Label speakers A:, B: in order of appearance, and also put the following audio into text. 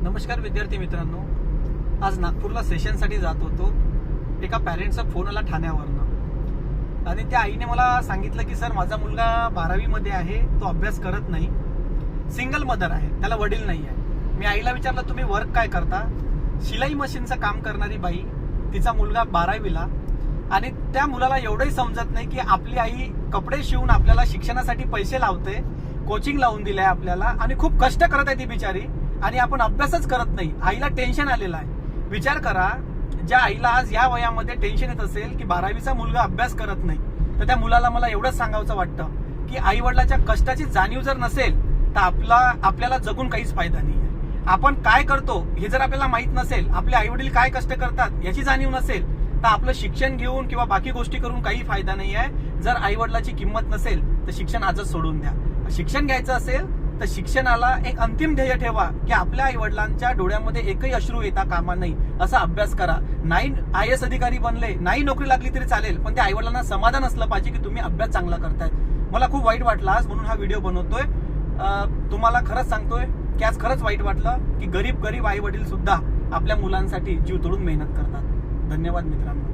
A: नमस्कार विद्यार्थी मित्रांनो, आज नागपूरला सेशनसाठी जात होतो. एका पॅरेंट्सचा फोन आला ठाण्यावरनं आणि त्या आईने मला सांगितलं की सर माझा मुलगा 12वी मध्ये आहे, तो अभ्यास करत नाही, सिंगल मदर आहे, त्याला वडील नाही आहे. मी आईला विचारलं तुम्ही वर्क काय करता? शिलाई मशीनचं काम करणारी बाई, तिचा मुलगा 12वीला आणि त्या मुलाला एवढंही समजत नाही की आपली आई कपडे शिवून आपल्याला शिक्षणासाठी पैसे लावते, कोचिंग लावून दिलंय आपल्याला आणि खूप कष्ट करत आहे ती बिचारी आणि आपण अभ्यासच करत नाही. आईला टेन्शन आलेलं आहे. विचार करा, ज्या आईला आज या वयामध्ये टेन्शन येत असेल की 12वीचा मुलगा अभ्यास करत नाही, तर त्या मुलाला मला एवढंच सांगावचं वाटतं की आई वडिलाच्या कष्टाची जाणीव जर नसेल तर आपल्याला जगून काहीच फायदा नाही आहे. आपण काय करतो हे जर आपल्याला माहित नसेल, आपले आई वडील काय कष्ट करतात याची जाणीव नसेल, तर आपलं शिक्षण घेऊन किंवा बाकी गोष्टी करून काही फायदा नाही आहे. जर आई वडिलाची किंमत नसेल तर शिक्षण आजच सोडून द्या. शिक्षण घ्यायचं असेल तर शिक्षणाला एक अंतिम ध्येय ठेवा की आपल्या आई वडिलांच्या डोळ्यामध्ये एकही अश्रू येता कामा नाही असा अभ्यास करा. नाही IAS अधिकारी बनले, नाही नोकरी लागली तरी चालेल, पण त्या आई वडिलांना समाधान असलं पाहिजे की तुम्ही अभ्यास चांगला करताय. मला खूप वाईट वाटलं आज, म्हणून हा व्हिडिओ बनवतोय. तुम्हाला खरंच सांगतोय की आज खरंच वाईट वाटलं की गरीब आई वडील सुद्धा आपल्या मुलांसाठी जीव तोडून मेहनत करतात. धन्यवाद मित्रांनो.